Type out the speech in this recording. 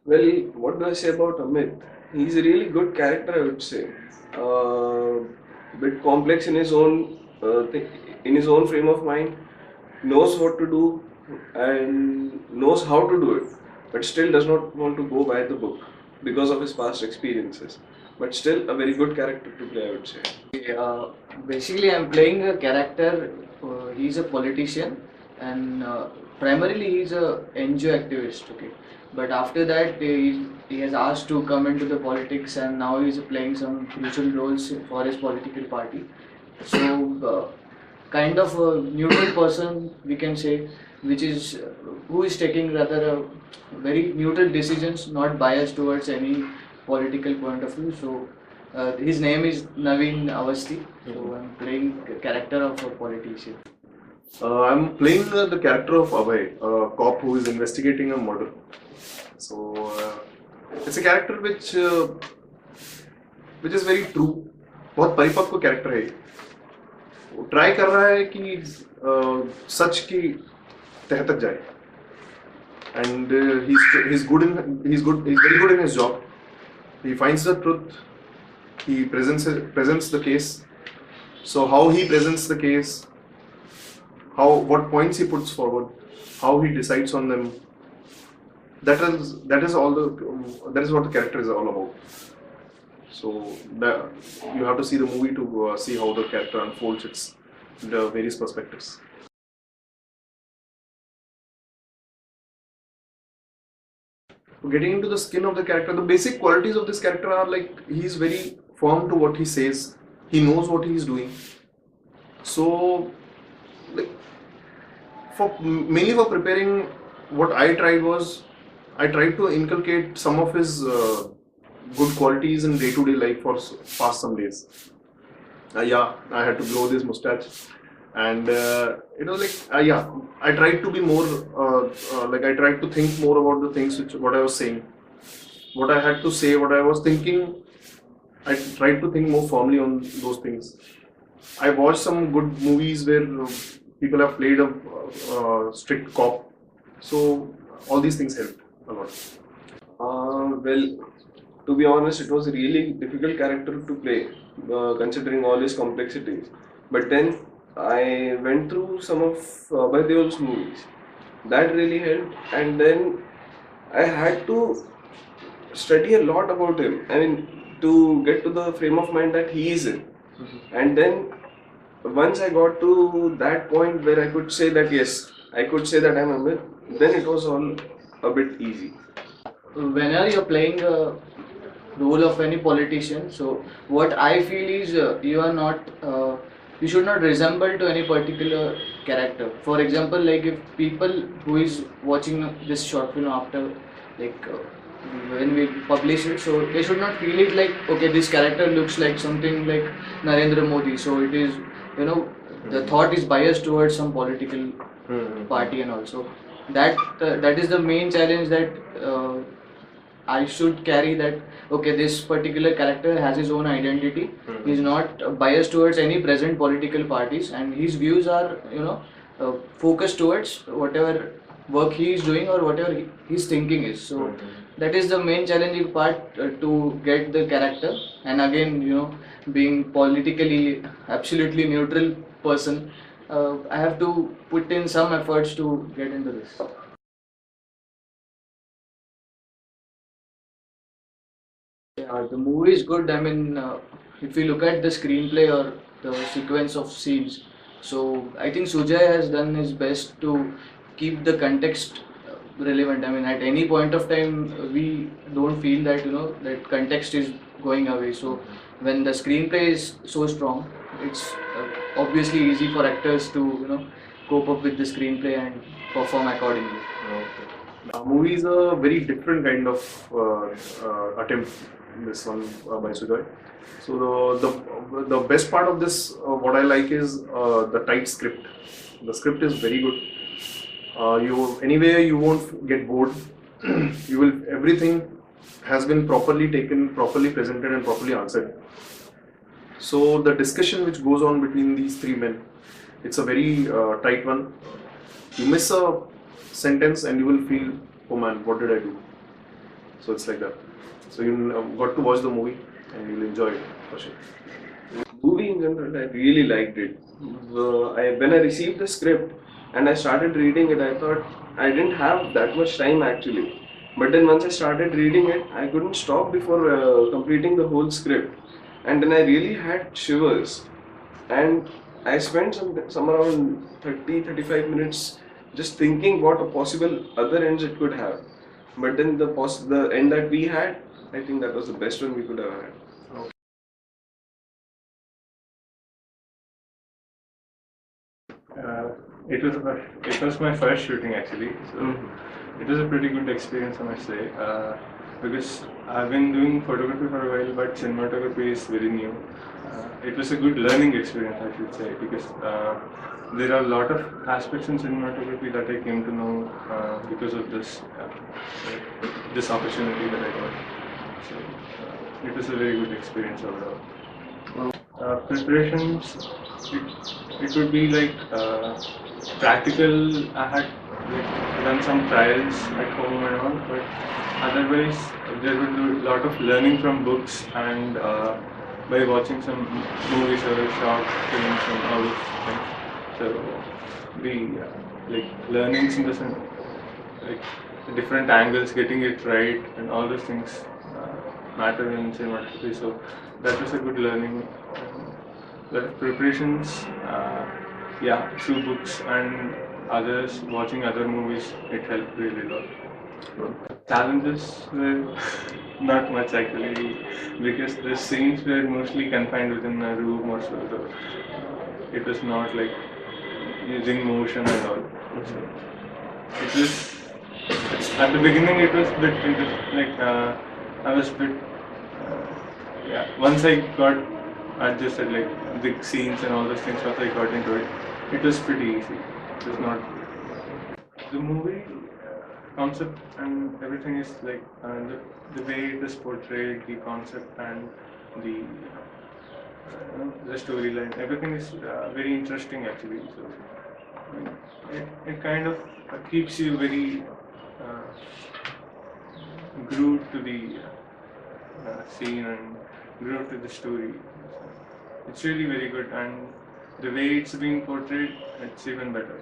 Well, what do I say about Amit? He's a really good character, I would say. Bit complex in his own in his own frame of mind. Knows what to do and knows how to do it, but still does not want to go by the book because of his past experiences. But still, a very good character to play, I would say. Uh, Basically, I'm playing a character. He's a politician, and primarily he's a NGO activist. Okay, but after that, he has asked to come into the politics, and now he's playing some crucial roles for his political party. So, kind of a neutral person, we can say, which is who is taking rather a very neutral decisions, not biased towards any political point of view. So. His name is Naveen Avasti. So I'm playing character of a politician. I'm playing the character of Abhay, a cop who is investigating a murder. So it's a character which is very true. बहुत परिपक्व character है ये. वो try कर रहा है कि सच की तह तक जाए. And he's very good in his job. He finds the truth. He presents the case. So how he presents the case, what points he puts forward, how he decides on them. That is what the character is all about. So you have to see the movie to see how the character unfolds its the various perspectives. Getting into the skin of the character, the basic qualities of this character are like he's very firm to what he says. He knows what he's doing. So, like, mainly for preparing, what I tried to inculcate some of his good qualities in day-to-day life for past some days. Yeah, I had to grow this mustache, and it was like yeah, I tried to be more like I tried to think more about the things what I was saying, what I had to say, what I was thinking. I tried to think more firmly on those things. I watched some good movies where people have played a strict cop, so all these things helped a lot. Well, to be honest, it was a really difficult character to play, considering all his complexities. But then I went through some of Abhay Deol's movies. That really helped, and then I had to study a lot about him. I mean, to get to the frame of mind that he is in. And then once I got to that point where I could say that yes, I could say that I'm Amit, then it was all a bit easy. Whenever you're playing a role of any politician, so what I feel is you are not. You should not resemble to any particular character. For example, like if people who is watching this short film after, like when we publish it, so they should not feel it like okay, this character looks like something like Narendra Modi, so it is, you know, the thought is biased towards some political party, and also that is the main challenge that I should carry, that okay, this particular character has his own identity. He's not biased towards any present political parties, and his views are, you know, focused towards whatever work he is doing or whatever his thinking is. So that is the main challenging part to get the character. And again, you know, being politically absolutely neutral person, I have to put in some efforts to get into this. Yeah, the movie is good. I mean, if you look at the screenplay or the sequence of scenes, so I think Sujay has done his best to keep the context relevant. I mean, at any point of time, we don't feel that, you know, that context is going away. So when the screenplay is so strong, it's obviously easy for actors to, you know, cope up with the screenplay and perform accordingly. Okay. The movie is a very different kind of attempt. This one by Sujoy. So the best part of this, what I like is the tight script. The script is very good. You won't get bored. Everything has been properly taken, properly presented, and properly answered. So the discussion which goes on between these three men, it's a very tight one. You miss a sentence and you will feel, oh man, what did I do? So it's like that. So you got to watch the movie and you'll enjoy it for sure. Movie in general, I really liked it. When I received the script and I started reading it, I thought I didn't have that much time actually. But then once I started reading it, I couldn't stop before completing the whole script. And then I really had shivers. And I spent some around 30-35 minutes just thinking what a possible other ends it could have. But then the end that we had, I think that was the best one we could have had. It was my first shooting actually, so it was a pretty good experience, I must say. Because I've been doing photography for a while, but cinematography is very new. It was a good learning experience, I should say, because there are a lot of aspects in cinematography that I came to know because of this opportunity that I got. So it was a very good experience overall. Preparations, it would be like practical. I had done some trials at home and all, but otherwise there would be a lot of learning from books and by watching some movies or short films and all those things. So the learnings in the sense, like different angles, getting it right, and all those things matter in cinematography. So that was a good learning. Lot of preparations, through books and others, watching other movies, it helped really a lot. Challenges were not much actually, because the scenes were mostly confined within a room or so. It was not like using motion and all. So it was at the beginning. It was a bit I was a bit once I got adjusted the scenes and all those things. Once I got into it, it was pretty easy. It was not the movie concept and everything is the way it is portrayed, the concept and the storyline. Everything is very interesting actually. So it kind of keeps you very glued to the scene and glued to the story. It's really very good, and the way it's being portrayed, it's even better.